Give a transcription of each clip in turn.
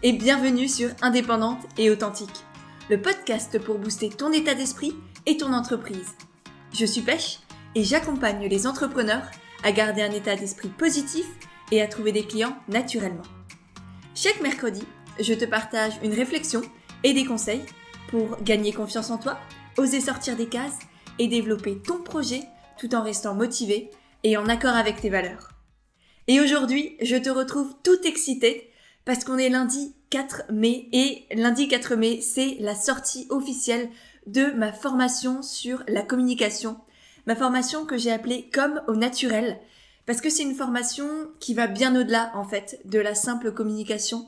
et bienvenue sur Indépendante et Authentique, le podcast pour booster ton état d'esprit et ton entreprise. Je suis Pêche et j'accompagne les entrepreneurs à garder un état d'esprit positif et à trouver des clients naturellement. Chaque mercredi, je te partage une réflexion et des conseils pour gagner confiance en toi, oser sortir des cases et développer ton projet tout en restant motivé et en accord avec tes valeurs. Et aujourd'hui, je te retrouve tout excitée parce qu'on est lundi 4 mai et lundi 4 mai, c'est la sortie officielle de ma formation sur la communication. Ma formation que j'ai appelée Comme au naturel parce que c'est une formation qui va bien au-delà en fait de la simple communication.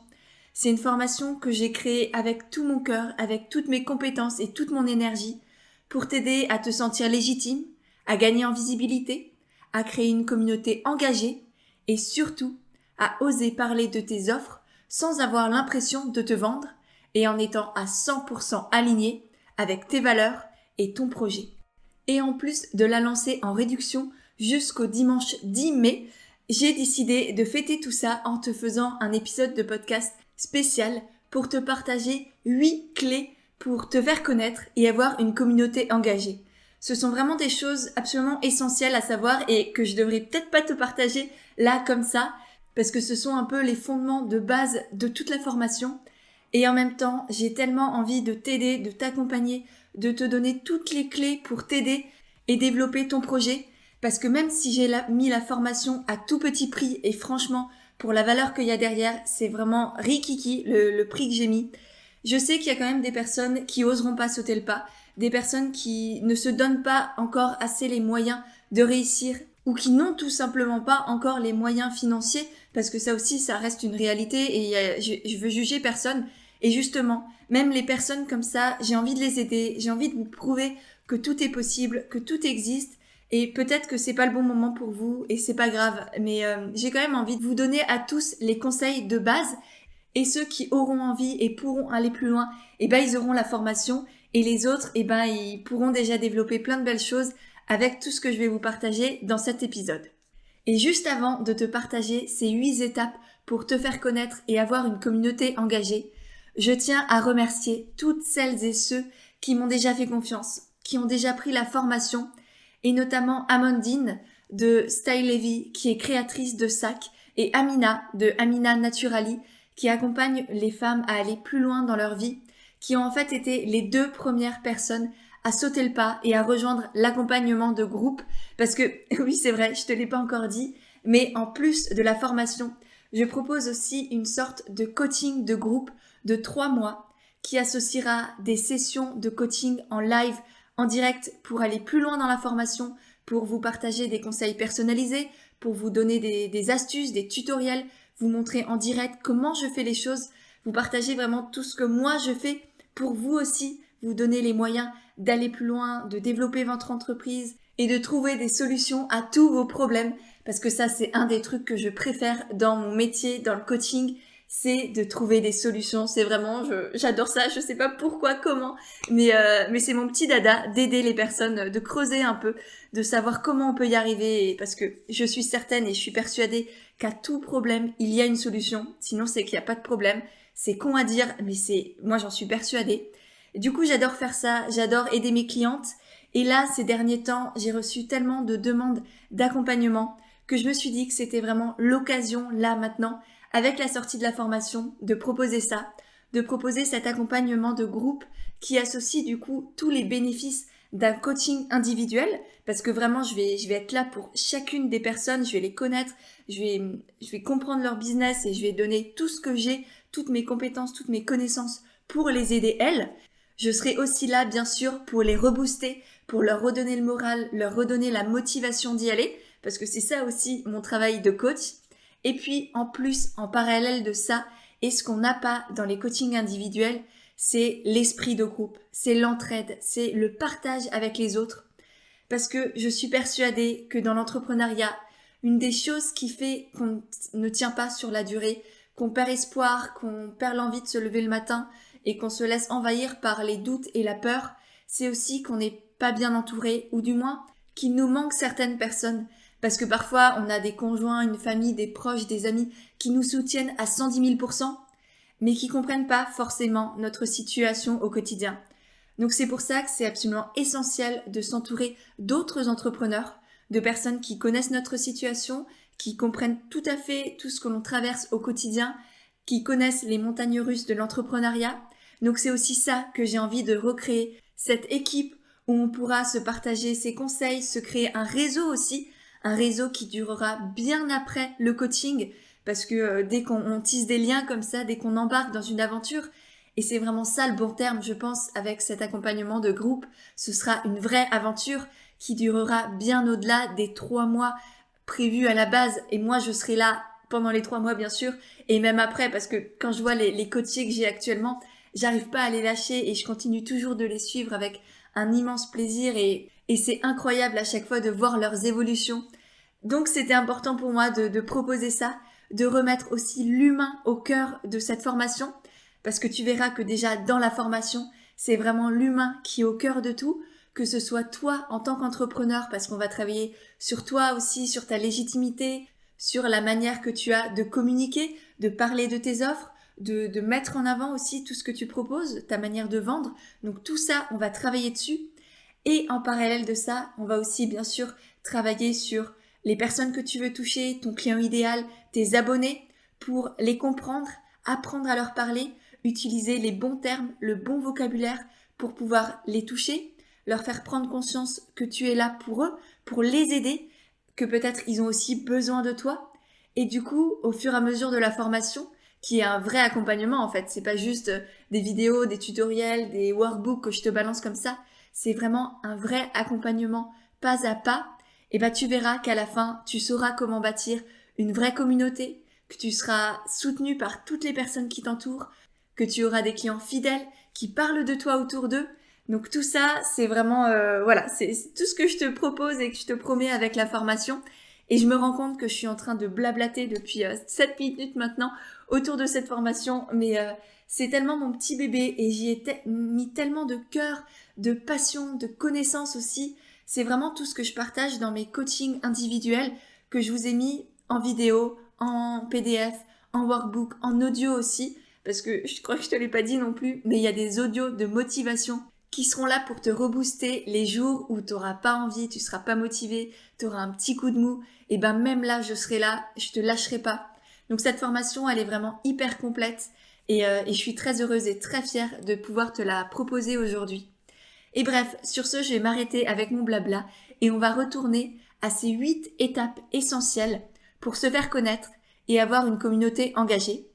C'est une formation que j'ai créée avec tout mon cœur, avec toutes mes compétences et toute mon énergie pour t'aider à te sentir légitime, à gagner en visibilité, à créer une communauté engagée et surtout à oser parler de tes offres sans avoir l'impression de te vendre et en étant à 100% aligné avec tes valeurs et ton projet. Et en plus de la lancer en réduction jusqu'au dimanche 10 mai, j'ai décidé de fêter tout ça en te faisant un épisode de podcast spécial pour te partager 8 clés pour te faire connaître et avoir une communauté engagée. Ce sont vraiment des choses absolument essentielles à savoir et que je devrais peut-être pas te partager là comme ça parce que ce sont un peu les fondements de base de toute la formation et en même temps j'ai tellement envie de t'aider, de t'accompagner, de te donner toutes les clés pour t'aider et développer ton projet parce que même si j'ai mis la formation à tout petit prix et franchement pour la valeur qu'il y a derrière c'est vraiment rikiki le prix que j'ai mis. Je sais qu'il y a quand même des personnes qui oseront pas sauter le pas, des personnes qui ne se donnent pas encore assez les moyens de réussir ou qui n'ont tout simplement pas encore les moyens financiers parce que ça aussi ça reste une réalité et je veux juger personne et justement même les personnes comme ça j'ai envie de les aider, j'ai envie de vous prouver que tout est possible, que tout existe et peut-être que c'est pas le bon moment pour vous et c'est pas grave mais j'ai quand même envie de vous donner à tous les conseils de base. Et ceux qui auront envie et pourront aller plus loin, ils auront la formation. Et les autres, ils pourront déjà développer plein de belles choses avec tout ce que je vais vous partager dans cet épisode. Et juste avant de te partager ces 8 étapes pour te faire connaître et avoir une communauté engagée, je tiens à remercier toutes celles et ceux qui m'ont déjà fait confiance, qui ont déjà pris la formation, et notamment Amandine de Style Levy, qui est créatrice de sacs, et Amina de Amina Naturali, qui accompagnent les femmes à aller plus loin dans leur vie, qui ont en fait été les 2 premières personnes à sauter le pas et à rejoindre l'accompagnement de groupe, parce que oui c'est vrai, je te l'ai pas encore dit, mais en plus de la formation, je propose aussi une sorte de coaching de groupe de 3 mois qui associera des sessions de coaching en live, en direct pour aller plus loin dans la formation, pour vous partager des conseils personnalisés, pour vous donner des astuces, des tutoriels, vous montrer en direct comment je fais les choses, vous partager vraiment tout ce que moi je fais pour vous aussi, vous donner les moyens d'aller plus loin, de développer votre entreprise et de trouver des solutions à tous vos problèmes parce que ça c'est un des trucs que je préfère dans mon métier, dans le coaching, c'est de trouver des solutions, c'est vraiment, j'adore ça, je sais pas pourquoi, comment, mais c'est mon petit dada d'aider les personnes, de creuser un peu, de savoir comment on peut y arriver parce que je suis certaine et je suis persuadée qu'à tout problème, il y a une solution. Sinon, c'est qu'il n'y a pas de problème. C'est con à dire, mais moi, j'en suis persuadée. Et du coup, j'adore faire ça. J'adore aider mes clientes. Et là, ces derniers temps, j'ai reçu tellement de demandes d'accompagnement que je me suis dit que c'était vraiment l'occasion, là, maintenant, avec la sortie de la formation, de proposer ça, de proposer cet accompagnement de groupe qui associe, du coup, tous les bénéfices d'un coaching individuel parce que vraiment je vais être là pour chacune des personnes, je vais les connaître, je vais comprendre leur business et je vais donner tout ce que j'ai, toutes mes compétences, toutes mes connaissances pour les aider elles. Je serai aussi là bien sûr pour les rebooster, pour leur redonner le moral, leur redonner la motivation d'y aller parce que c'est ça aussi mon travail de coach. Et puis en plus, en parallèle de ça, et ce qu'on n'a pas dans les coachings individuels, c'est l'esprit de groupe, c'est l'entraide, c'est le partage avec les autres. Parce que je suis persuadée que dans l'entrepreneuriat, une des choses qui fait qu'on ne tient pas sur la durée, qu'on perd espoir, qu'on perd l'envie de se lever le matin et qu'on se laisse envahir par les doutes et la peur, c'est aussi qu'on n'est pas bien entouré ou du moins qu'il nous manque certaines personnes. Parce que parfois, on a des conjoints, une famille, des proches, des amis qui nous soutiennent à 110 000%. mais qui comprennent pas forcément notre situation au quotidien. Donc c'est pour ça que c'est absolument essentiel de s'entourer d'autres entrepreneurs, de personnes qui connaissent notre situation, qui comprennent tout à fait tout ce que l'on traverse au quotidien, qui connaissent les montagnes russes de l'entrepreneuriat. Donc c'est aussi ça que j'ai envie de recréer, cette équipe où on pourra se partager ses conseils, se créer un réseau aussi, un réseau qui durera bien après le coaching, parce que dès qu'on tisse des liens comme ça, dès qu'on embarque dans une aventure, et c'est vraiment ça le bon terme, je pense, avec cet accompagnement de groupe, ce sera une vraie aventure qui durera bien au-delà des 3 mois prévus à la base, et moi je serai là pendant les 3 mois bien sûr, et même après, parce que quand je vois les coachés que j'ai actuellement, j'arrive pas à les lâcher et je continue toujours de les suivre avec un immense plaisir et c'est incroyable à chaque fois de voir leurs évolutions. Donc c'était important pour moi de proposer ça, de remettre aussi l'humain au cœur de cette formation, parce que tu verras que déjà dans la formation, c'est vraiment l'humain qui est au cœur de tout, que ce soit toi en tant qu'entrepreneur, parce qu'on va travailler sur toi aussi, sur ta légitimité, sur la manière que tu as de communiquer, de parler de tes offres, de mettre en avant aussi tout ce que tu proposes, ta manière de vendre. Donc tout ça, on va travailler dessus. Et en parallèle de ça, on va aussi bien sûr travailler sur les personnes que tu veux toucher, ton client idéal, tes abonnés, pour les comprendre, apprendre à leur parler, utiliser les bons termes, le bon vocabulaire pour pouvoir les toucher, leur faire prendre conscience que tu es là pour eux, pour les aider, que peut-être ils ont aussi besoin de toi. Et du coup, au fur et à mesure de la formation, qui est un vrai accompagnement en fait, c'est pas juste des vidéos, des tutoriels, des workbooks que je te balance comme ça, c'est vraiment un vrai accompagnement pas à pas. Et tu verras qu'à la fin, tu sauras comment bâtir une vraie communauté, que tu seras soutenu par toutes les personnes qui t'entourent, que tu auras des clients fidèles qui parlent de toi autour d'eux. Donc tout ça, c'est vraiment, c'est tout ce que je te propose et que je te promets avec la formation. Et je me rends compte que je suis en train de blablater depuis 7 minutes maintenant autour de cette formation, mais c'est tellement mon petit bébé et j'y ai mis tellement de cœur, de passion, de connaissances aussi. C'est vraiment tout ce que je partage dans mes coachings individuels que je vous ai mis en vidéo, en PDF, en workbook, en audio aussi, parce que je crois que je te l'ai pas dit non plus, mais il y a des audios de motivation qui seront là pour te rebooster les jours où tu n'auras pas envie, tu seras pas motivé, tu auras un petit coup de mou, et même là, je serai là, je te lâcherai pas. Donc cette formation, elle est vraiment hyper complète et je suis très heureuse et très fière de pouvoir te la proposer aujourd'hui. Et bref, sur ce, je vais m'arrêter avec mon blabla et on va retourner à ces 8 étapes essentielles pour se faire connaître et avoir une communauté engagée.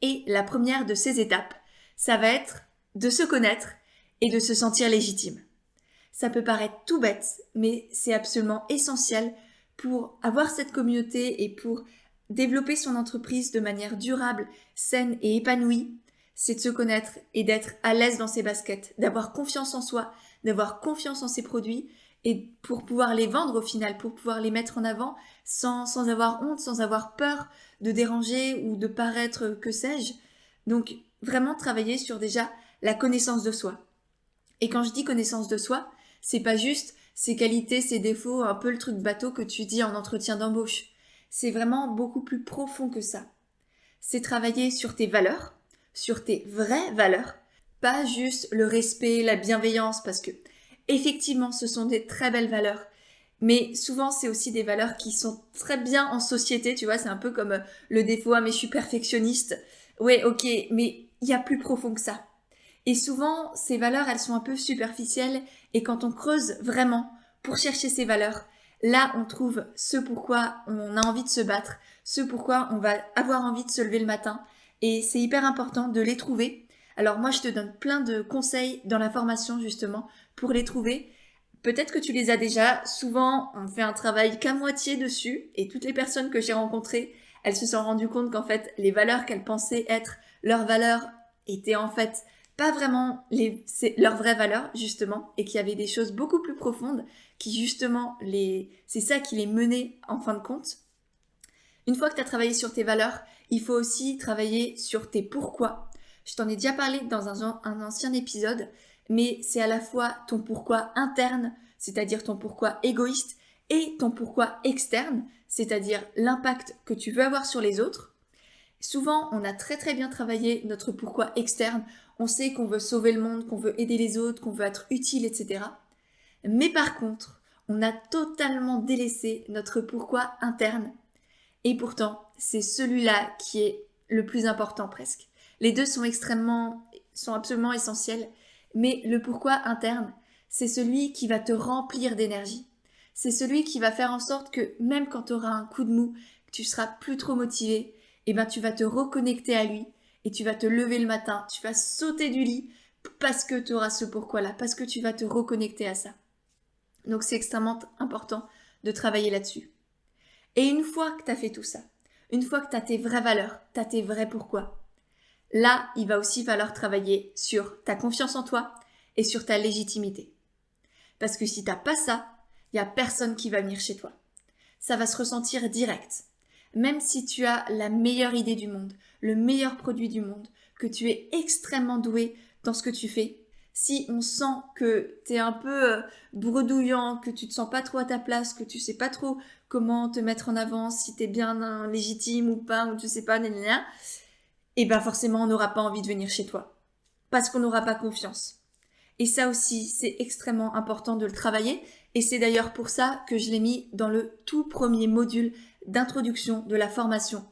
Et la première de ces étapes, ça va être de se connaître et de se sentir légitime. Ça peut paraître tout bête, mais c'est absolument essentiel pour avoir cette communauté et pour développer son entreprise de manière durable, saine et épanouie. C'est de se connaître et d'être à l'aise dans ses baskets, d'avoir confiance en soi, d'avoir confiance en ses produits et pour pouvoir les vendre au final, pour pouvoir les mettre en avant sans avoir honte, sans avoir peur de déranger ou de paraître que sais-je. Donc vraiment travailler sur déjà la connaissance de soi. Et quand je dis connaissance de soi, c'est pas juste ses qualités, ses défauts, un peu le truc bateau que tu dis en entretien d'embauche. C'est vraiment beaucoup plus profond que ça. C'est travailler sur tes valeurs, sur tes vraies valeurs, pas juste le respect, la bienveillance, parce que effectivement ce sont des très belles valeurs, mais souvent c'est aussi des valeurs qui sont très bien en société, tu vois, c'est un peu comme le défaut, ah mais je suis perfectionniste. Ouais, ok, mais il y a plus profond que ça. Et souvent, ces valeurs, elles sont un peu superficielles et quand on creuse vraiment pour chercher ces valeurs, là, on trouve ce pourquoi on a envie de se battre, ce pourquoi on va avoir envie de se lever le matin et c'est hyper important de les trouver. Alors moi, je te donne plein de conseils dans la formation justement pour les trouver. Peut-être que tu les as déjà. Souvent, on fait un travail qu'à moitié dessus et toutes les personnes que j'ai rencontrées, elles se sont rendues compte qu'en fait, les valeurs qu'elles pensaient être leurs valeurs étaient en fait pas vraiment leurs vraies valeurs, justement, et qu'il y avait des choses beaucoup plus profondes qui, justement, c'est ça qui les menait en fin de compte. Une fois que tu as travaillé sur tes valeurs, il faut aussi travailler sur tes pourquoi. Je t'en ai déjà parlé dans un ancien épisode, mais c'est à la fois ton pourquoi interne, c'est-à-dire ton pourquoi égoïste, et ton pourquoi externe, c'est-à-dire l'impact que tu veux avoir sur les autres. Souvent, on a très très bien travaillé notre pourquoi externe. On sait qu'on veut sauver le monde, qu'on veut aider les autres, qu'on veut être utile, etc. Mais par contre, on a totalement délaissé notre pourquoi interne. Et pourtant, c'est celui-là qui est le plus important presque. Les deux sont absolument essentiels, mais le pourquoi interne, c'est celui qui va te remplir d'énergie. C'est celui qui va faire en sorte que même quand tu auras un coup de mou, que tu seras plus trop motivé, eh ben tu vas te reconnecter à lui et tu vas te lever le matin, tu vas sauter du lit parce que tu auras ce pourquoi-là, parce que tu vas te reconnecter à ça. Donc c'est extrêmement important de travailler là-dessus. Et une fois que tu as fait tout ça, une fois que tu as tes vraies valeurs, tu as tes vrais pourquoi, là, il va aussi falloir travailler sur ta confiance en toi et sur ta légitimité. Parce que si tu n'as pas ça, il n'y a personne qui va venir chez toi. Ça va se ressentir direct. Même si tu as la meilleure idée du monde, le meilleur produit du monde, que tu es extrêmement doué dans ce que tu fais, si on sent que tu es un peu bredouillant, que tu te sens pas trop à ta place, que tu sais pas trop comment te mettre en avant, si tu es bien légitime ou pas, ou tu sais pas, et ben forcément on n'aura pas envie de venir chez toi. Parce qu'on n'aura pas confiance. Et ça aussi, c'est extrêmement important de le travailler. Et c'est d'ailleurs pour ça que je l'ai mis dans le tout premier module d'introduction de la formation.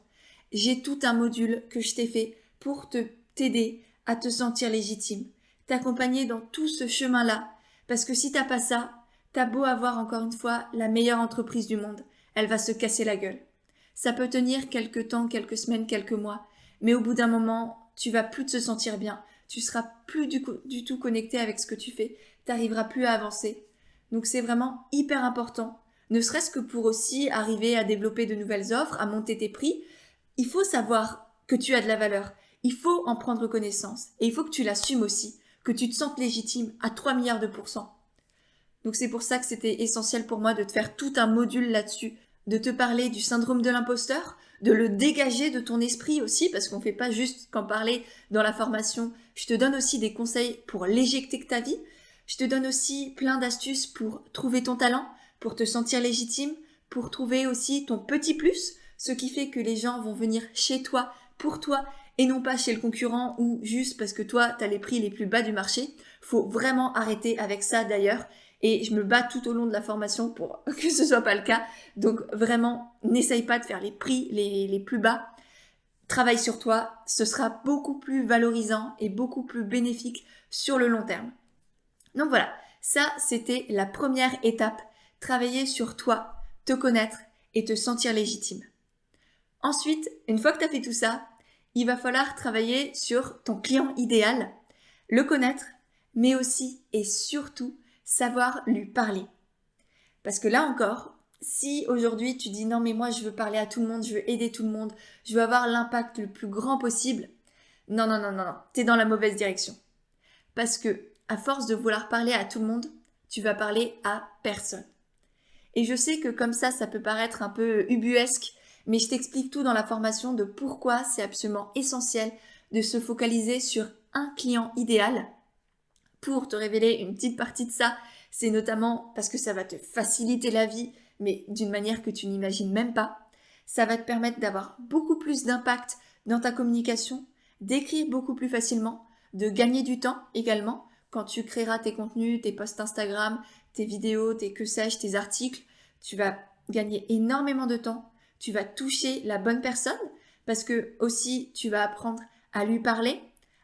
J'ai tout un module que je t'ai fait pour t'aider à te sentir légitime, t'accompagner dans tout ce chemin-là. Parce que si t'as pas ça, t'as beau avoir encore une fois la meilleure entreprise du monde, elle va se casser la gueule. Ça peut tenir quelques temps, quelques semaines, quelques mois, mais au bout d'un moment, tu vas plus te sentir bien. Tu seras plus du tout connecté avec ce que tu fais, t'arriveras plus à avancer. Donc c'est vraiment hyper important, ne serait-ce que pour aussi arriver à développer de nouvelles offres, à monter tes prix. Il faut savoir que tu as de la valeur, il faut en prendre connaissance et il faut que tu l'assumes aussi, que tu te sentes légitime à 3 milliards de pourcents. Donc c'est pour ça que c'était essentiel pour moi de te faire tout un module là-dessus, de te parler du syndrome de l'imposteur, de le dégager de ton esprit aussi, parce qu'on ne fait pas juste qu'en parler dans la formation. Je te donne aussi des conseils pour l'éjecter de ta vie. Je te donne aussi plein d'astuces pour trouver ton talent, pour te sentir légitime, pour trouver aussi ton petit plus, ce qui fait que les gens vont venir chez toi, pour toi, et non pas chez le concurrent ou juste parce que toi, tu as les prix les plus bas du marché. Faut vraiment arrêter avec ça d'ailleurs. Et je me bats tout au long de la formation pour que ce soit pas le cas. Donc vraiment, n'essaye pas de faire les prix les plus bas. Travaille sur toi, ce sera beaucoup plus valorisant et beaucoup plus bénéfique sur le long terme. Donc voilà, ça c'était la première étape. Travailler sur toi, te connaître et te sentir légitime. Ensuite, une fois que tu as fait tout ça, il va falloir travailler sur ton client idéal, le connaître, mais aussi et surtout savoir lui parler. Parce que là encore, si aujourd'hui tu dis non mais moi je veux parler à tout le monde, je veux aider tout le monde, je veux avoir l'impact le plus grand possible, non, t'es dans la mauvaise direction. Parce que à force de vouloir parler à tout le monde, tu vas parler à personne. Et je sais que comme ça peut paraître un peu ubuesque, mais je t'explique tout dans la formation de pourquoi c'est absolument essentiel de se focaliser sur un client idéal. Pour te révéler une petite partie de ça, c'est notamment parce que ça va te faciliter la vie, mais d'une manière que tu n'imagines même pas. Ça va te permettre d'avoir beaucoup plus d'impact dans ta communication, d'écrire beaucoup plus facilement, de gagner du temps également quand tu créeras tes contenus, tes posts Instagram, tes vidéos, tes articles. Tu vas gagner énormément de temps, tu vas toucher la bonne personne parce que aussi tu vas apprendre à lui parler,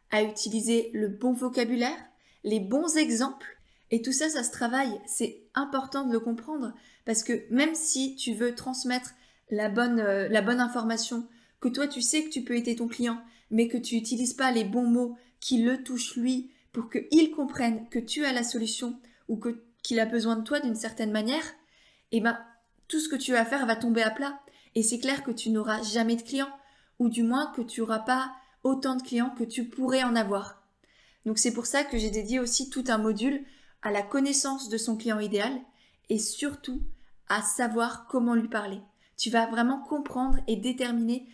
à utiliser le bon vocabulaire, les bons exemples. Et tout ça, ça se travaille. C'est important de le comprendre parce que même si tu veux transmettre la bonne information, que toi tu sais que tu peux aider ton client, mais que tu n'utilises pas les bons mots qui le touchent lui pour qu'il comprenne que tu as la solution ou qu'il a besoin de toi d'une certaine manière, eh ben, tout ce que tu vas faire va tomber à plat. Et c'est clair que tu n'auras jamais de clients, ou du moins que tu n'auras pas autant de clients que tu pourrais en avoir. Donc c'est pour ça que j'ai dédié aussi tout un module à la connaissance de son client idéal et surtout à savoir comment lui parler. Tu vas vraiment comprendre et déterminer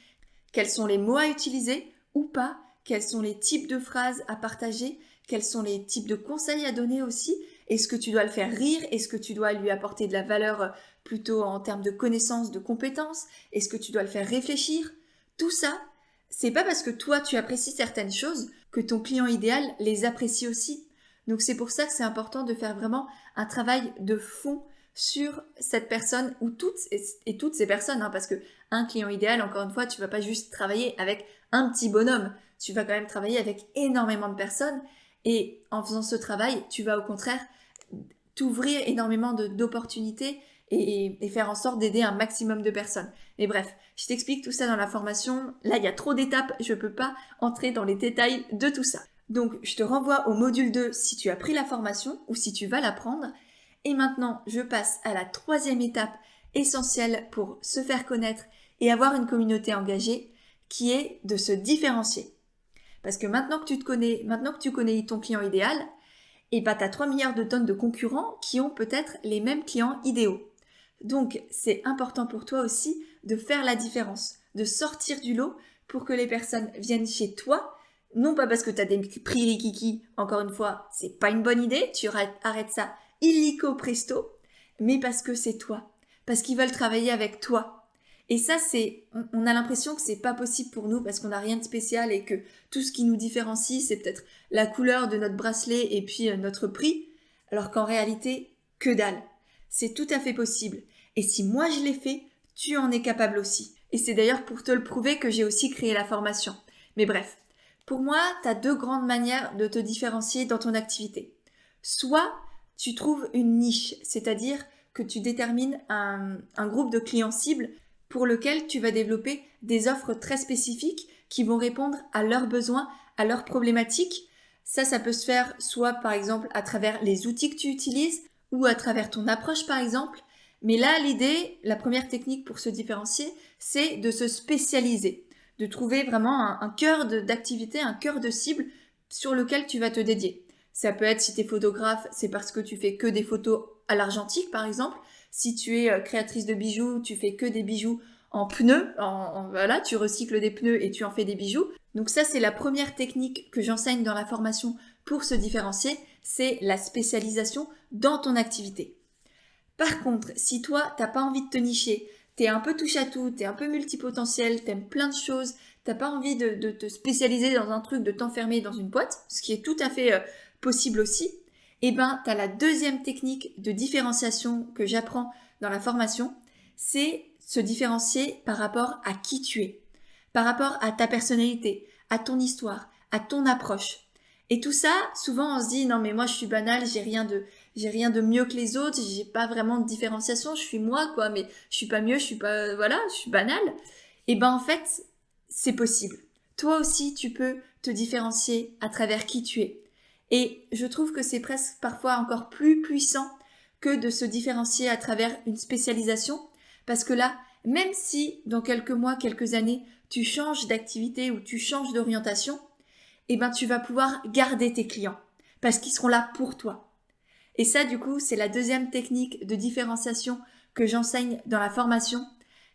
quels sont les mots à utiliser ou pas, quels sont les types de phrases à partager, quels sont les types de conseils à donner aussi. Est-ce que tu dois le faire rire? Est-ce que tu dois lui apporter de la valeur plutôt en termes de connaissances, de compétences? Est-ce que tu dois le faire réfléchir? Tout ça, c'est pas parce que toi tu apprécies certaines choses que ton client idéal les apprécie aussi. Donc c'est pour ça que c'est important de faire vraiment un travail de fond sur cette personne ou toutes ces personnes, parce que un client idéal, encore une fois, tu vas pas juste travailler avec un petit bonhomme, tu vas quand même travailler avec énormément de personnes et en faisant ce travail, tu vas au contraire t'ouvrir énormément d'opportunités et faire en sorte d'aider un maximum de personnes. Mais bref, je t'explique tout ça dans la formation. Là, il y a trop d'étapes, je peux pas entrer dans les détails de tout ça. Donc, je te renvoie au module 2 si tu as pris la formation ou si tu vas la prendre. Et maintenant, je passe à la 3e étape essentielle pour se faire connaître et avoir une communauté engagée, qui est de se différencier. Parce que maintenant que tu te connais, maintenant que tu connais ton client idéal, et bah, tu as 3 milliards de tonnes de concurrents qui ont peut-être les mêmes clients idéaux. Donc, c'est important pour toi aussi de faire la différence, de sortir du lot pour que les personnes viennent chez toi, non pas parce que tu as des prix rikiki, encore une fois, c'est pas une bonne idée, tu arrêtes ça illico presto, mais parce que c'est toi, parce qu'ils veulent travailler avec toi. Et ça, on a l'impression que c'est pas possible pour nous parce qu'on n'a rien de spécial et que tout ce qui nous différencie, c'est peut-être la couleur de notre bracelet et puis notre prix, alors qu'en réalité, que dalle. C'est tout à fait possible. Et si moi je l'ai fait, tu en es capable aussi. Et c'est d'ailleurs pour te le prouver que j'ai aussi créé la formation. Mais bref, pour moi, tu as 2 grandes manières de te différencier dans ton activité. Soit tu trouves une niche, c'est-à-dire que tu détermines un groupe de clients cibles pour lequel tu vas développer des offres très spécifiques qui vont répondre à leurs besoins, à leurs problématiques. Ça peut se faire soit par exemple à travers les outils que tu utilises ou à travers ton approche par exemple. Mais là, l'idée, la première technique pour se différencier, c'est de se spécialiser, de trouver vraiment un cœur d'activité, un cœur de cible sur lequel tu vas te dédier. Ça peut être, si tu es photographe, c'est parce que tu fais que des photos à l'argentique par exemple. Si tu es créatrice de bijoux, tu fais que des bijoux en pneus, voilà, tu recycles des pneus et tu en fais des bijoux. Donc ça, c'est la première technique que j'enseigne dans la formation pour se différencier, c'est la spécialisation dans ton activité. Par contre, si toi, t'as pas envie de te nicher, t'es un peu touche à tout, t'es un peu multipotentiel, t'aimes plein de choses, t'as pas envie de te spécialiser dans un truc, de t'enfermer dans une boîte, ce qui est tout à fait possible aussi, eh ben, t'as la 2e technique de différenciation que j'apprends dans la formation, c'est se différencier par rapport à qui tu es, par rapport à ta personnalité, à ton histoire, à ton approche. Et tout ça, souvent on se dit non mais moi je suis banale, j'ai rien de mieux que les autres, j'ai pas vraiment de différenciation, je suis moi quoi, mais je suis pas mieux, je suis banale. Et ben en fait, c'est possible. Toi aussi tu peux te différencier à travers qui tu es. Et je trouve que c'est presque parfois encore plus puissant que de se différencier à travers une spécialisation, parce que là, même si dans quelques mois, quelques années, tu changes d'activité ou tu changes d'orientation, eh ben tu vas pouvoir garder tes clients, parce qu'ils seront là pour toi. Et ça, du coup, c'est la 2e technique de différenciation que j'enseigne dans la formation.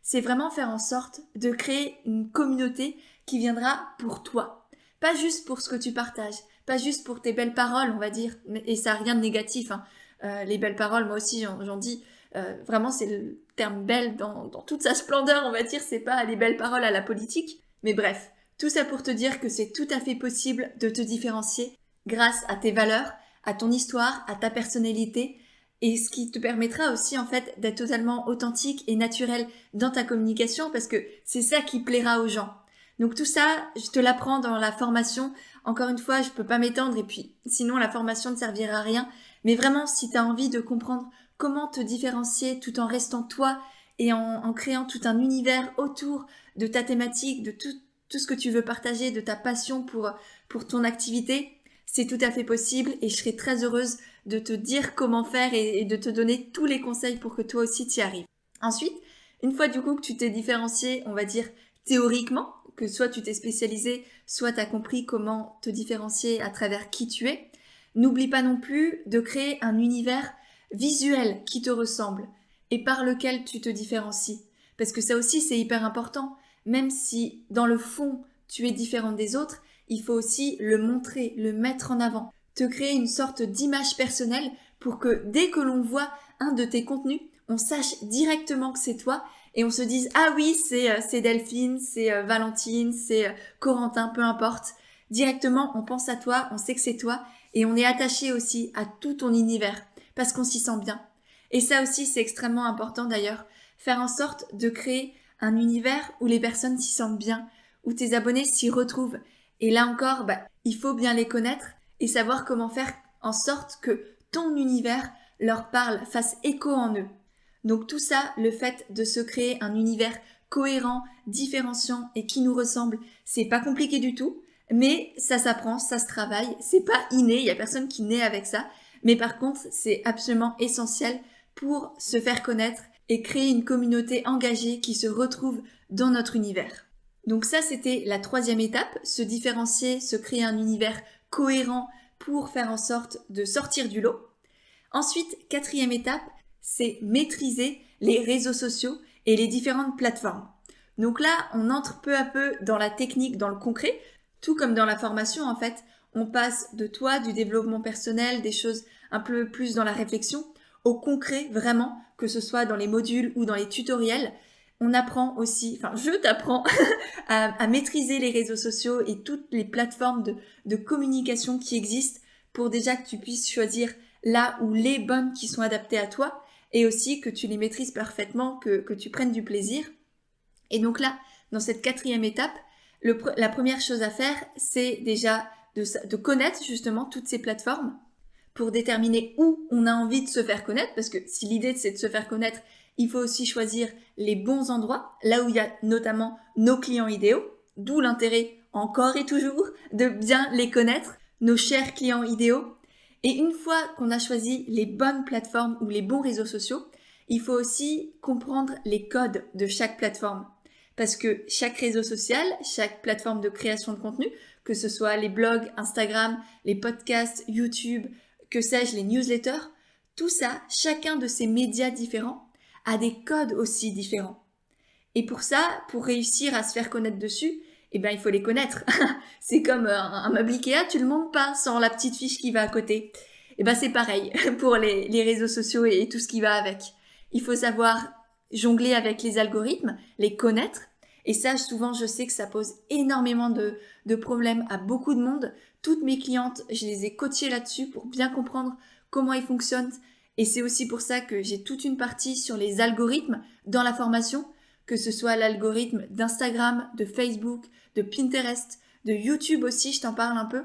C'est vraiment faire en sorte de créer une communauté qui viendra pour toi. Pas juste pour ce que tu partages, pas juste pour tes belles paroles, on va dire. Et ça n'a rien de négatif, hein. Les belles paroles, moi aussi, j'en dis. Vraiment, c'est le terme belle dans toute sa splendeur, on va dire. C'est pas les belles paroles à la politique. Mais bref, tout ça pour te dire que c'est tout à fait possible de te différencier grâce à tes valeurs, à ton histoire, à ta personnalité, et ce qui te permettra aussi en fait d'être totalement authentique et naturel dans ta communication, parce que c'est ça qui plaira aux gens. Donc tout ça, je te l'apprends dans la formation. Encore une fois, je peux pas m'étendre et puis sinon la formation ne servira à rien. Mais vraiment, si tu as envie de comprendre comment te différencier tout en restant toi et en créant tout un univers autour de ta thématique, de tout ce que tu veux partager, de ta passion pour ton activité, c'est tout à fait possible et je serai très heureuse de te dire comment faire et de te donner tous les conseils pour que toi aussi t'y arrives. Ensuite, une fois du coup que tu t'es différencié, on va dire théoriquement, que soit tu t'es spécialisé, soit tu as compris comment te différencier à travers qui tu es, n'oublie pas non plus de créer un univers visuel qui te ressemble et par lequel tu te différencies. Parce que ça aussi, c'est hyper important. Même si dans le fond, tu es différente des autres, il faut aussi le montrer, le mettre en avant. Te créer une sorte d'image personnelle pour que dès que l'on voit un de tes contenus, on sache directement que c'est toi et on se dise « Ah oui, c'est Delphine, c'est Valentine, c'est Corentin, peu importe ». Directement, on pense à toi, on sait que c'est toi et on est attaché aussi à tout ton univers parce qu'on s'y sent bien. Et ça aussi, c'est extrêmement important d'ailleurs, faire en sorte de créer un univers où les personnes s'y sentent bien, où tes abonnés s'y retrouvent. Et là encore, il faut bien les connaître et savoir comment faire en sorte que ton univers leur parle, fasse écho en eux. Donc tout ça, le fait de se créer un univers cohérent, différenciant et qui nous ressemble, c'est pas compliqué du tout, mais ça s'apprend, ça se travaille, c'est pas inné, il y a personne qui naît avec ça, mais par contre, c'est absolument essentiel pour se faire connaître et créer une communauté engagée qui se retrouve dans notre univers. Donc ça, c'était la 3e étape, se différencier, se créer un univers cohérent pour faire en sorte de sortir du lot. Ensuite, 4e étape, c'est maîtriser les réseaux sociaux et les différentes plateformes. Donc là, on entre peu à peu dans la technique, dans le concret, tout comme dans la formation en fait. On passe de toi, du développement personnel, des choses un peu plus dans la réflexion, au concret vraiment, que ce soit dans les modules ou dans les tutoriels. On apprend aussi, je t'apprends à maîtriser les réseaux sociaux et toutes les plateformes de communication qui existent pour déjà que tu puisses choisir là où les bonnes qui sont adaptées à toi et aussi que tu les maîtrises parfaitement, que tu prennes du plaisir. Et donc là, dans cette 4e étape, la première chose à faire, c'est déjà de connaître justement toutes ces plateformes pour déterminer où on a envie de se faire connaître, parce que si l'idée c'est de se faire connaître, il faut aussi choisir les bons endroits, là où il y a notamment nos clients idéaux, d'où l'intérêt encore et toujours de bien les connaître, nos chers clients idéaux. Et une fois qu'on a choisi les bonnes plateformes ou les bons réseaux sociaux, il faut aussi comprendre les codes de chaque plateforme. Parce que chaque réseau social, chaque plateforme de création de contenu, que ce soit les blogs, Instagram, les podcasts, YouTube, que sais-je, les newsletters, tout ça, chacun de ces médias différents a des codes aussi différents. Et pour ça, pour réussir à se faire connaître dessus, il faut les connaître. C'est comme un meuble Ikea, tu le montes pas sans la petite fiche qui va à côté. C'est pareil pour les réseaux sociaux et tout ce qui va avec. Il faut savoir jongler avec les algorithmes, les connaître. Et ça, souvent, je sais que ça pose énormément de problèmes à beaucoup de monde. Toutes mes clientes, je les ai coachées là-dessus pour bien comprendre comment ils fonctionnent. Et c'est aussi pour ça que j'ai toute une partie sur les algorithmes dans la formation, que ce soit l'algorithme d'Instagram, de Facebook, de Pinterest, de YouTube aussi, je t'en parle un peu.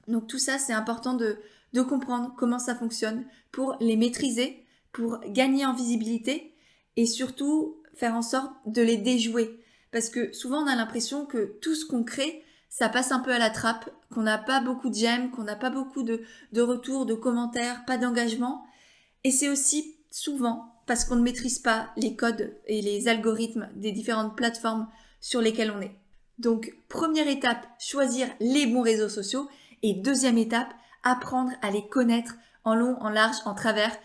Donc tout ça, c'est important de comprendre comment ça fonctionne pour les maîtriser, pour gagner en visibilité et surtout faire en sorte de les déjouer. Parce que souvent, on a l'impression que tout ce qu'on crée, ça passe un peu à la trappe, qu'on n'a pas beaucoup de j'aime, qu'on n'a pas beaucoup de retours, de commentaires, pas d'engagement. Et c'est aussi souvent parce qu'on ne maîtrise pas les codes et les algorithmes des différentes plateformes sur lesquelles on est. Donc, première étape, choisir les bons réseaux sociaux. Et deuxième étape, apprendre à les connaître en long, en large, en travers.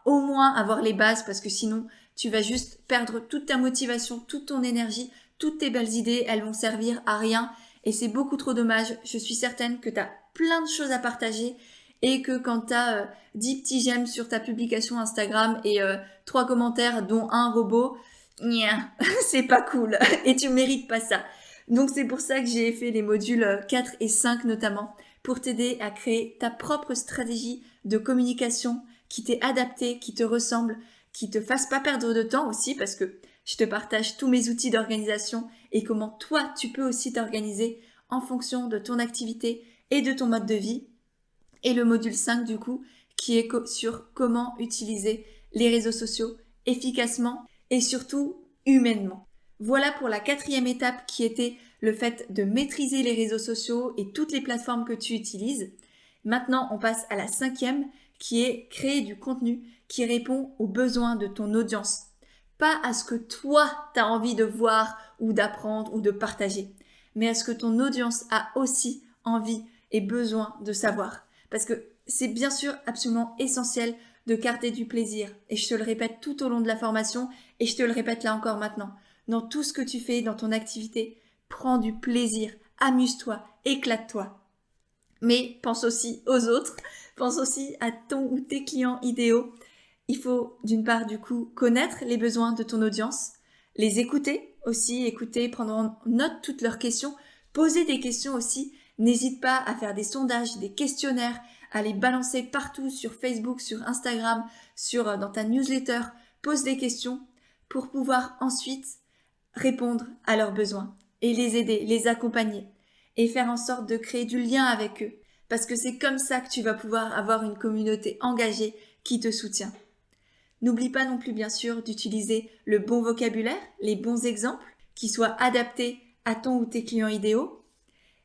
Au moins avoir les bases parce que sinon, tu vas juste perdre toute ta motivation, toute ton énergie, toutes tes belles idées, elles vont servir à rien. Et c'est beaucoup trop dommage. Je suis certaine que tu as plein de choses à partager et que quand tu as 10 petits j'aime sur ta publication Instagram et 3 commentaires dont un robot, c'est pas cool et tu mérites pas ça. Donc c'est pour ça que j'ai fait les modules 4 et 5 notamment pour t'aider à créer ta propre stratégie de communication qui t'est adaptée, qui te ressemble, qui te fasse pas perdre de temps aussi parce que je te partage tous mes outils d'organisation et comment toi tu peux aussi t'organiser en fonction de ton activité et de ton mode de vie. Et le module 5 du coup qui est sur comment utiliser les réseaux sociaux efficacement et surtout humainement. Voilà pour la 4e étape qui était le fait de maîtriser les réseaux sociaux et toutes les plateformes que tu utilises. Maintenant, on passe à la 5e qui est créer du contenu qui répond aux besoins de ton audience. Pas à ce que toi, tu as envie de voir ou d'apprendre ou de partager, mais à ce que ton audience a aussi envie et besoin de savoir. Parce que c'est bien sûr absolument essentiel de garder du plaisir. Et je te le répète tout au long de la formation et je te le répète là encore maintenant. Dans tout ce que tu fais, dans ton activité, prends du plaisir, amuse-toi, éclate-toi. Mais pense aussi aux autres, pense aussi à ton ou tes clients idéaux. Il faut d'une part du coup connaître les besoins de ton audience, les écouter aussi, écouter, prendre en note toutes leurs questions, poser des questions aussi. N'hésite pas à faire des sondages, des questionnaires, à les balancer partout sur Facebook, sur Instagram, dans ta newsletter. Pose des questions pour pouvoir ensuite répondre à leurs besoins et les aider, les accompagner et faire en sorte de créer du lien avec eux. Parce que c'est comme ça que tu vas pouvoir avoir une communauté engagée qui te soutient. N'oublie pas non plus bien sûr d'utiliser le bon vocabulaire, les bons exemples qui soient adaptés à ton ou tes clients idéaux.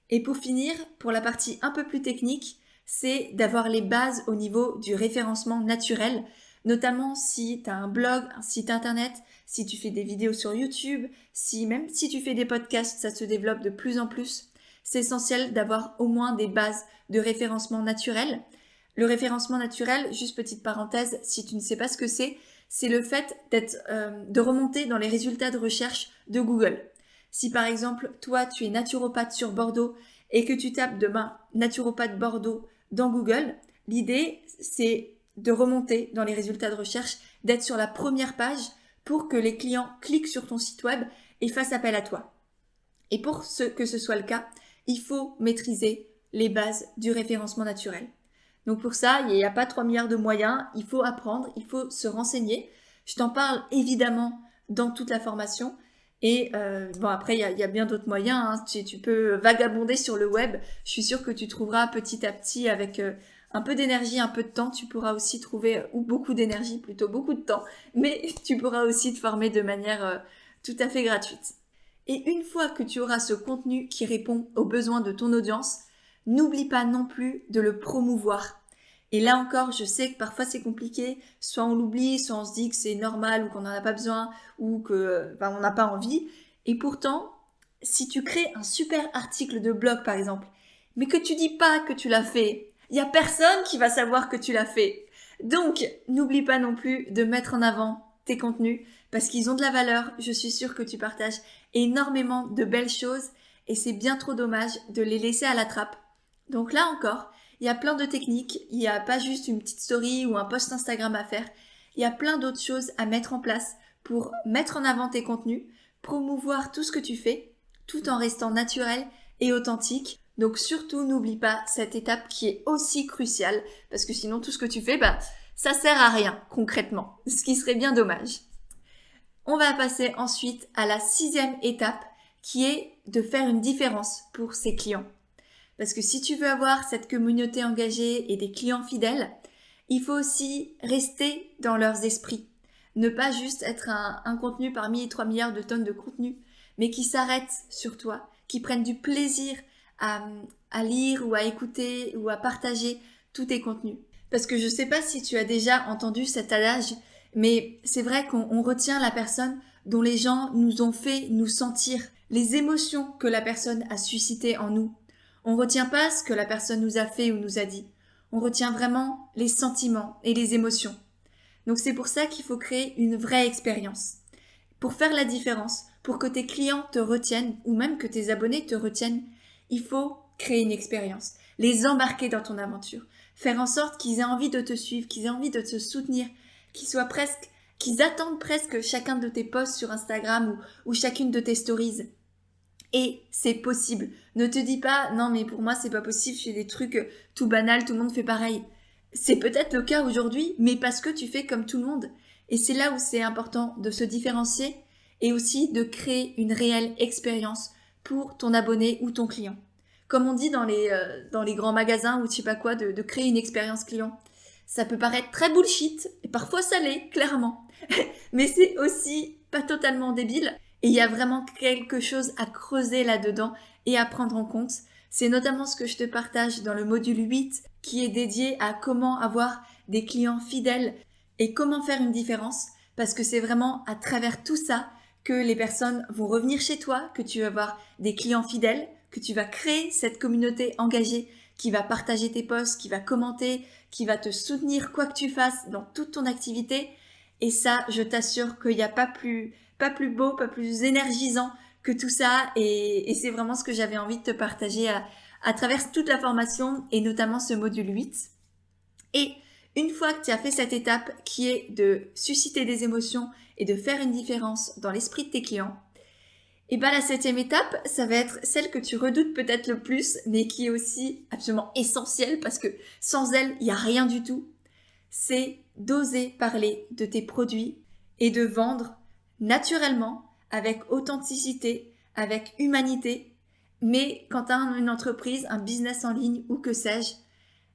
Et pour finir, pour la partie un peu plus technique, c'est d'avoir les bases au niveau du référencement naturel, notamment si tu as un blog, un site internet, si tu fais des vidéos sur YouTube, même si tu fais des podcasts, ça se développe de plus en plus. C'est essentiel d'avoir au moins des bases de référencement naturel. Le référencement naturel, juste petite parenthèse, si tu ne sais pas ce que c'est le fait de remonter dans les résultats de recherche de Google. Si par exemple, toi, tu es naturopathe sur Bordeaux et que tu tapes demain naturopathe Bordeaux dans Google, l'idée, c'est de remonter dans les résultats de recherche, d'être sur la première page pour que les clients cliquent sur ton site web et fassent appel à toi. Et pour que ce soit le cas, il faut maîtriser les bases du référencement naturel. Donc pour ça, il n'y a pas 3 milliards de moyens, il faut apprendre, il faut se renseigner. Je t'en parle évidemment dans toute la formation. Et après, il y a bien d'autres moyens. Hein. Tu peux vagabonder sur le web. Je suis sûre que tu trouveras petit à petit avec un peu d'énergie, un peu de temps. Tu pourras aussi trouver, ou beaucoup d'énergie, plutôt beaucoup de temps. Mais tu pourras aussi te former de manière tout à fait gratuite. Et une fois que tu auras ce contenu qui répond aux besoins de ton audience, n'oublie pas non plus de le promouvoir. Et là encore, je sais que parfois c'est compliqué, soit on l'oublie, soit on se dit que c'est normal ou qu'on n'en a pas besoin ou qu'on n'a pas envie. Et pourtant, si tu crées un super article de blog par exemple, mais que tu dis pas que tu l'as fait, il n'y a personne qui va savoir que tu l'as fait. Donc, n'oublie pas non plus de mettre en avant tes contenus parce qu'ils ont de la valeur. Je suis sûre que tu partages énormément de belles choses et c'est bien trop dommage de les laisser à la trappe. Donc là encore, il y a plein de techniques, il n'y a pas juste une petite story ou un post Instagram à faire, il y a plein d'autres choses à mettre en place pour mettre en avant tes contenus, promouvoir tout ce que tu fais, tout en restant naturel et authentique. Donc surtout, n'oublie pas cette étape qui est aussi cruciale, parce que sinon tout ce que tu fais, ça sert à rien concrètement, ce qui serait bien dommage. On va passer ensuite à la 6e étape, qui est de faire une différence pour ses clients. Parce que si tu veux avoir cette communauté engagée et des clients fidèles, il faut aussi rester dans leurs esprits. Ne pas juste être un contenu parmi 3 milliards de tonnes de contenu, mais qui s'arrête sur toi, qui prennent du plaisir à lire ou à écouter ou à partager tous tes contenus. Parce que je ne sais pas si tu as déjà entendu cet adage, mais c'est vrai qu'on retient la personne dont les gens nous ont fait nous sentir, les émotions que la personne a suscitées en nous. On retient pas ce que la personne nous a fait ou nous a dit. On retient vraiment les sentiments et les émotions. Donc c'est pour ça qu'il faut créer une vraie expérience. Pour faire la différence, pour que tes clients te retiennent ou même que tes abonnés te retiennent, il faut créer une expérience, les embarquer dans ton aventure, faire en sorte qu'ils aient envie de te suivre, qu'ils aient envie de te soutenir, qu'ils attendent presque chacun de tes posts sur Instagram ou chacune de tes stories. Et c'est possible. Ne te dis pas, non mais pour moi c'est pas possible, je fais des trucs tout banals, tout le monde fait pareil. C'est peut-être le cas aujourd'hui, mais parce que tu fais comme tout le monde. Et c'est là où c'est important de se différencier et aussi de créer une réelle expérience pour ton abonné ou ton client. Comme on dit dans les grands magasins ou je sais pas quoi, de créer une expérience client. Ça peut paraître très bullshit, et parfois ça l'est, clairement. Mais c'est aussi pas totalement débile. Et il y a vraiment quelque chose à creuser là-dedans et à prendre en compte. C'est notamment ce que je te partage dans le module 8 qui est dédié à comment avoir des clients fidèles et comment faire une différence. Parce que c'est vraiment à travers tout ça que les personnes vont revenir chez toi, que tu vas avoir des clients fidèles, que tu vas créer cette communauté engagée qui va partager tes posts, qui va commenter, qui va te soutenir quoi que tu fasses dans toute ton activité. Et ça, je t'assure qu'il n'y a pas plus beau, pas plus énergisant que tout ça. Et c'est vraiment ce que j'avais envie de te partager à travers toute la formation et notamment ce module 8. Et Une fois que tu as fait cette étape qui est de susciter des émotions et de faire une différence dans l'esprit de tes clients, et bien la 7e étape, ça va être celle que tu redoutes peut-être le plus, mais qui est aussi absolument essentielle parce que sans elle, il n'y a rien du tout. C'est d'oser parler de tes produits et de vendre naturellement, avec authenticité, avec humanité. Mais quand tu as une entreprise, un business en ligne ou que sais-je,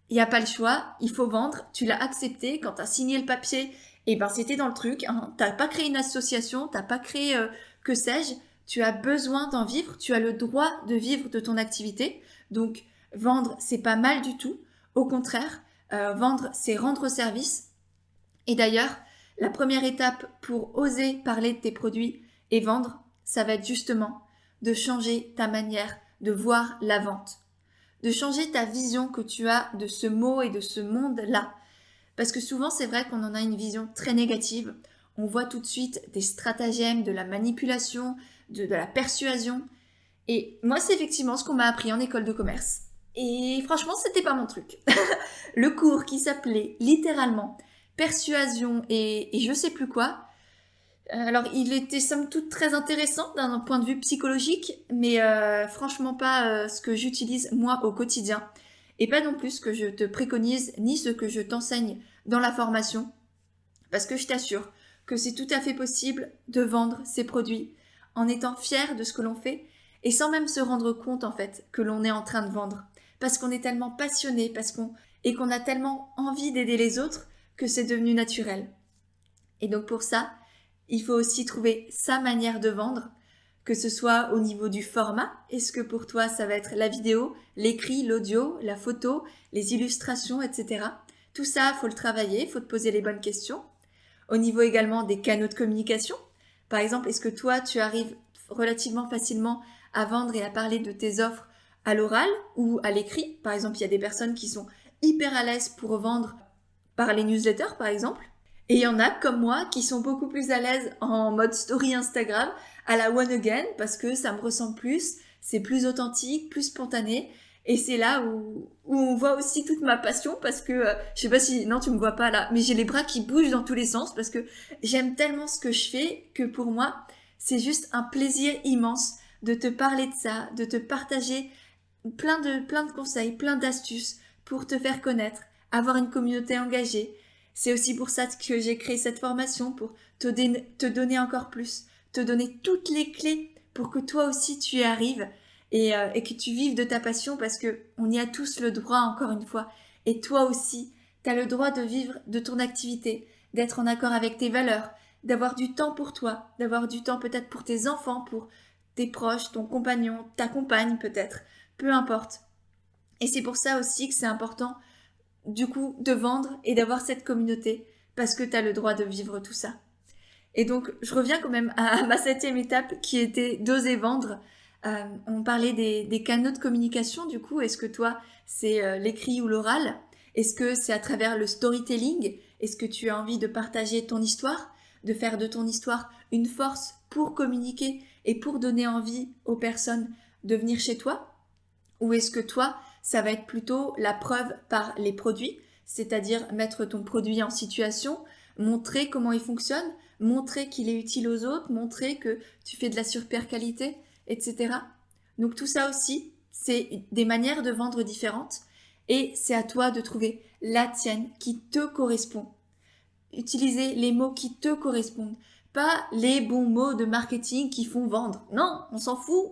il n'y a pas le choix, il faut vendre, tu l'as accepté, quand tu as signé le papier, et ben c'était dans le truc, hein. Tu n'as pas créé une association, tu n'as pas créé que sais-je, tu as besoin d'en vivre, tu as le droit de vivre de ton activité. Donc vendre, c'est pas mal du tout. Au contraire, vendre, c'est rendre service. Et d'ailleurs, la première étape pour oser parler de tes produits et vendre, ça va être justement de changer ta manière de voir la vente. De changer ta vision que tu as de ce mot et de ce monde-là. Parce que souvent, c'est vrai qu'on en a une vision très négative. On voit tout de suite des stratagèmes, de la manipulation, de la persuasion. Et moi, c'est effectivement ce qu'on m'a appris en école de commerce. Et franchement, c'était pas mon truc. Le cours qui s'appelait littéralement persuasion et je sais plus quoi. Alors, il était somme toute très intéressant d'un point de vue psychologique, mais franchement pas ce que j'utilise moi au quotidien. Et pas non plus ce que je te préconise, ni ce que je t'enseigne dans la formation. Parce que je t'assure que c'est tout à fait possible de vendre ses produits en étant fier de ce que l'on fait et sans même se rendre compte en fait que l'on est en train de vendre. Parce qu'on est tellement passionné, et qu'on a tellement envie d'aider les autres que c'est devenu naturel. Et donc pour ça, il faut aussi trouver sa manière de vendre, que ce soit au niveau du format. Est-ce que pour toi ça va être la vidéo, l'écrit, l'audio, la photo, les illustrations, etc. Tout ça, il faut le travailler, il faut te poser les bonnes questions. Au niveau également des canaux de communication. Par exemple, est-ce que toi, tu arrives relativement facilement à vendre et à parler de tes offres à l'oral ou à l'écrit? Par exemple, il y a des personnes qui sont hyper à l'aise pour vendre par les newsletters, par exemple. Et il y en a, comme moi, qui sont beaucoup plus à l'aise en mode story Instagram, à la one again, parce que ça me ressemble plus, c'est plus authentique, plus spontané. Et c'est là où on voit aussi toute ma passion, parce que, je sais pas si, non, tu me vois pas là, mais j'ai les bras qui bougent dans tous les sens, parce que j'aime tellement ce que je fais, que pour moi, c'est juste un plaisir immense de te parler de ça, de te partager plein de conseils, plein d'astuces pour te faire connaître, avoir une communauté engagée. C'est aussi pour ça que j'ai créé cette formation, pour te donner encore plus, te donner toutes les clés pour que toi aussi tu y arrives et que tu vives de ta passion, parce que on y a tous le droit, encore une fois. Et toi aussi, tu as le droit de vivre de ton activité, d'être en accord avec tes valeurs, d'avoir du temps pour toi, d'avoir du temps peut-être pour tes enfants, pour tes proches, ton compagnon, ta compagne peut-être, peu importe. Et c'est pour ça aussi que c'est important du coup de vendre et d'avoir cette communauté, parce que tu as le droit de vivre tout ça. Et donc je reviens quand même à ma 7e étape qui était d'oser vendre. On parlait des canaux de communication, du coup, est-ce que toi c'est l'écrit ou l'oral? Est-ce que c'est à travers le storytelling? Est-ce que tu as envie de partager ton histoire, de faire de ton histoire une force pour communiquer et pour donner envie aux personnes de venir chez toi? Ou est-ce que toi, ça va être plutôt la preuve par les produits, c'est-à-dire mettre ton produit en situation, montrer comment il fonctionne, montrer qu'il est utile aux autres, montrer que tu fais de la super qualité, etc. Donc tout ça aussi, c'est des manières de vendre différentes et c'est à toi de trouver la tienne qui te correspond. Utiliser les mots qui te correspondent, pas les bons mots de marketing qui font vendre. Non, on s'en fout.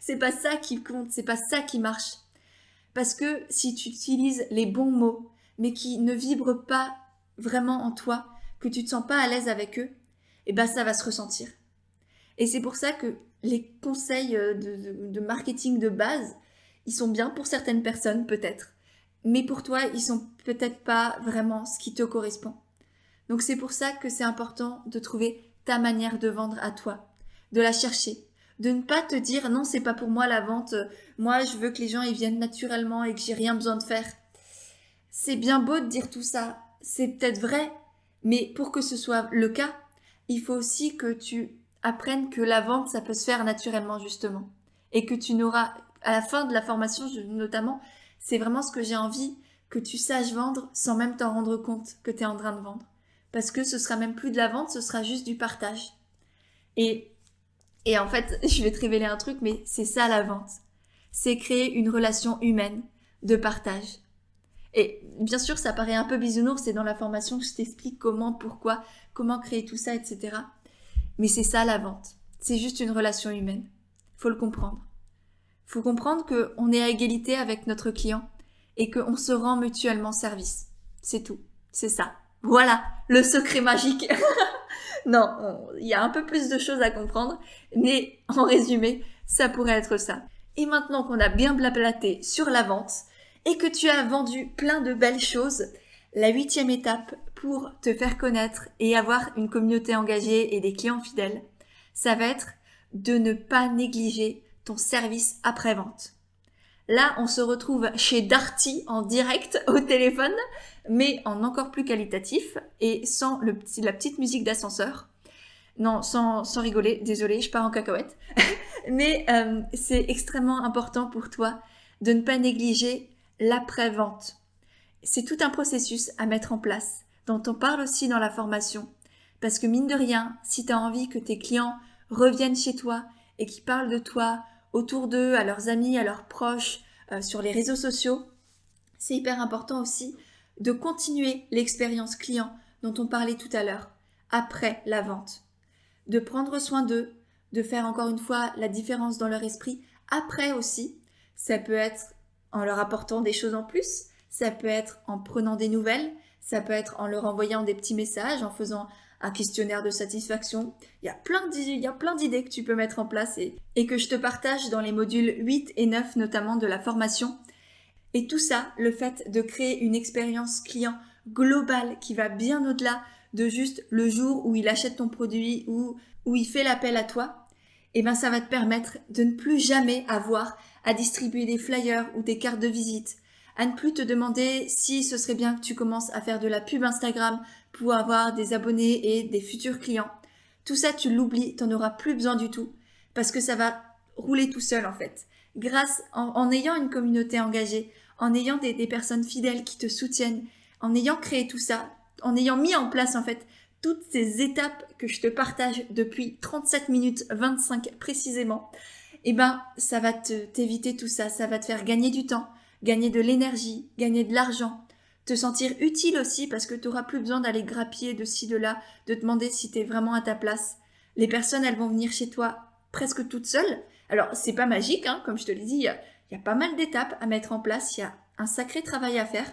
C'est pas ça qui compte, c'est pas ça qui marche. Parce que si tu utilises les bons mots, mais qui ne vibrent pas vraiment en toi, que tu te sens pas à l'aise avec eux, eh ben ça va se ressentir. Et c'est pour ça que les conseils de marketing de base, ils sont bien pour certaines personnes peut-être, mais pour toi, ils sont peut-être pas vraiment ce qui te correspond. Donc c'est pour ça que c'est important de trouver ta manière de vendre à toi, de la chercher, de ne pas te dire non, c'est pas pour moi la vente, moi je veux que les gens ils viennent naturellement et que j'ai rien besoin de faire. C'est bien beau de dire tout ça, c'est peut-être vrai, mais pour que ce soit le cas, il faut aussi que tu apprennes que la vente ça peut se faire naturellement justement, et que tu n'auras à la fin de la formation notamment, c'est vraiment ce que j'ai envie que tu saches vendre sans même t'en rendre compte que tu es en train de vendre. Parce que ce sera même plus de la vente, ce sera juste du partage. Et en fait, je vais te révéler un truc, mais c'est ça la vente. C'est créer une relation humaine de partage. Et bien sûr, ça paraît un peu bisounours, c'est dans la formation que je t'explique comment, pourquoi, comment créer tout ça, etc. Mais c'est ça la vente. C'est juste une relation humaine. Faut le comprendre. Faut comprendre qu'on est à égalité avec notre client et qu'on se rend mutuellement service. C'est tout. C'est ça. Voilà, le secret magique. Non, il y a un peu plus de choses à comprendre, mais en résumé, ça pourrait être ça. Et maintenant qu'on a bien blablaté sur la vente et que tu as vendu plein de belles choses, la 8e étape pour te faire connaître et avoir une communauté engagée et des clients fidèles, ça va être de ne pas négliger ton service après-vente. Là, on se retrouve chez Darty en direct au téléphone, mais en encore plus qualitatif et sans la petite musique d'ascenseur. Non, sans rigoler, désolée, je pars en cacahuète. Mais c'est extrêmement important pour toi de ne pas négliger l'après-vente. C'est tout un processus à mettre en place, dont on parle aussi dans la formation. Parce que mine de rien, si tu as envie que tes clients reviennent chez toi et qu'ils parlent de toi autour d'eux, à leurs amis, à leurs proches, sur les réseaux sociaux, c'est hyper important aussi de continuer l'expérience client dont on parlait tout à l'heure, après la vente. De prendre soin d'eux, de faire encore une fois la différence dans leur esprit, après aussi. Ça peut être en leur apportant des choses en plus, ça peut être en prenant des nouvelles, ça peut être en leur envoyant des petits messages, en faisant un questionnaire de satisfaction. Il y a plein d'idées que tu peux mettre en place et que je te partage dans les modules 8 et 9 notamment de la formation. Et tout ça, le fait de créer une expérience client globale qui va bien au-delà de juste le jour où il achète ton produit ou où il fait l'appel à toi, et ben ça va te permettre de ne plus jamais avoir à distribuer des flyers ou des cartes de visite, à ne plus te demander si ce serait bien que tu commences à faire de la pub Instagram pour avoir des abonnés et des futurs clients. Tout ça, tu l'oublies, tu n'en auras plus besoin du tout, parce que ça va rouler tout seul en fait. Grâce, en ayant une communauté engagée, en ayant des personnes fidèles qui te soutiennent, en ayant créé tout ça, en ayant mis en place en fait toutes ces étapes que je te partage depuis 37 minutes 25 précisément, eh ben ça va t'éviter tout ça, ça va te faire gagner du temps, gagner de l'énergie, gagner de l'argent, te sentir utile aussi parce que tu n'auras plus besoin d'aller grappiller de ci, de là, de te demander si tu es vraiment à ta place. Les personnes, elles vont venir chez toi presque toutes seules. Alors, c'est pas magique, hein, comme je te l'ai dit, il y a pas mal d'étapes à mettre en place, il y a un sacré travail à faire,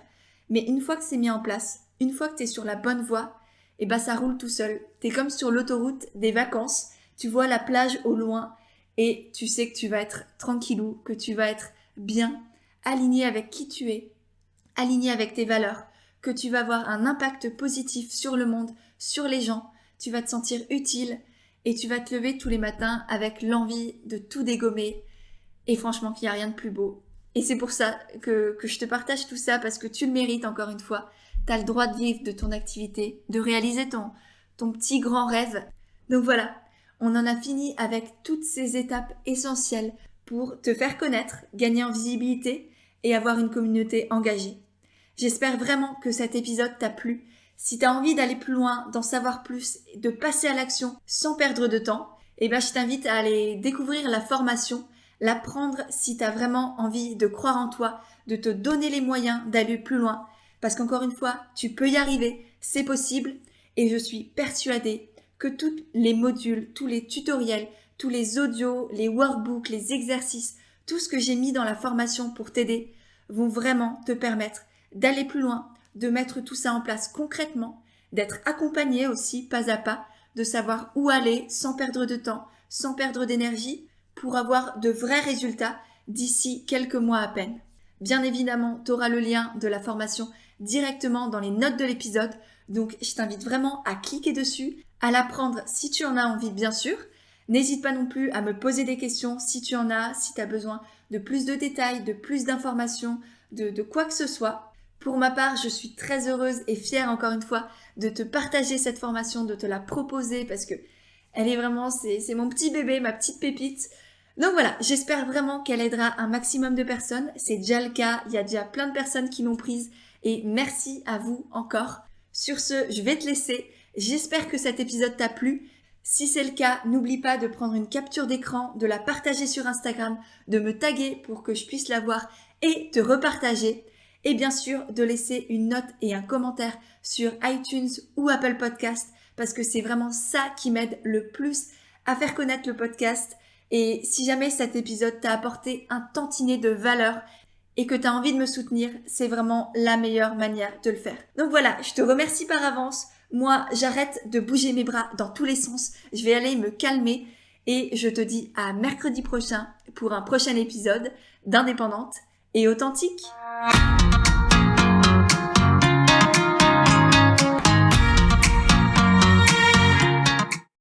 mais une fois que c'est mis en place, une fois que tu es sur la bonne voie, et ben ça roule tout seul. T'es comme sur l'autoroute des vacances, tu vois la plage au loin et tu sais que tu vas être tranquillou, que tu vas être bien, aligné avec qui tu es, aligné avec tes valeurs, que tu vas avoir un impact positif sur le monde, sur les gens, tu vas te sentir utile et tu vas te lever tous les matins avec l'envie de tout dégommer et franchement qu'il n'y a rien de plus beau. Et c'est pour ça que je te partage tout ça parce que tu le mérites encore une fois. T'as le droit de vivre de ton activité, de réaliser ton petit grand rêve. Donc voilà, on en a fini avec toutes ces étapes essentielles pour te faire connaître, gagner en visibilité et avoir une communauté engagée. J'espère vraiment que cet épisode t'a plu. Si t'as envie d'aller plus loin, d'en savoir plus, de passer à l'action sans perdre de temps, eh ben je t'invite à aller découvrir la formation, la prendre si t'as vraiment envie de croire en toi, de te donner les moyens d'aller plus loin. Parce qu'encore une fois, tu peux y arriver, c'est possible et je suis persuadée que tous les modules, tous les tutoriels, tous les audios, les workbooks, les exercices, tout ce que j'ai mis dans la formation pour t'aider vont vraiment te permettre d'aller plus loin, de mettre tout ça en place concrètement, d'être accompagné aussi pas à pas, de savoir où aller sans perdre de temps, sans perdre d'énergie pour avoir de vrais résultats d'ici quelques mois à peine. Bien évidemment, tu auras le lien de la formation directement dans les notes de l'épisode, donc je t'invite vraiment à cliquer dessus, à la prendre si tu en as envie bien sûr. N'hésite pas non plus à me poser des questions si tu en as, si tu as besoin de plus de détails, de plus d'informations, de quoi que ce soit. Pour ma part, je suis très heureuse et fière encore une fois de te partager cette formation, de te la proposer parce que elle est vraiment, c'est mon petit bébé, ma petite pépite. Donc voilà, j'espère vraiment qu'elle aidera un maximum de personnes. C'est déjà le cas, il y a déjà plein de personnes qui l'ont prise et merci à vous encore. Sur ce, je vais te laisser. J'espère que cet épisode t'a plu. Si c'est le cas, n'oublie pas de prendre une capture d'écran, de la partager sur Instagram, de me taguer pour que je puisse la voir et te repartager. Et bien sûr, de laisser une note et un commentaire sur iTunes ou Apple Podcast parce que c'est vraiment ça qui m'aide le plus à faire connaître le podcast. Et si jamais cet épisode t'a apporté un tantinet de valeur et que tu as envie de me soutenir, c'est vraiment la meilleure manière de le faire. Donc voilà, je te remercie par avance. Moi, j'arrête de bouger mes bras dans tous les sens. Je vais aller me calmer et je te dis à mercredi prochain pour un prochain épisode d'Indépendante et Authentique.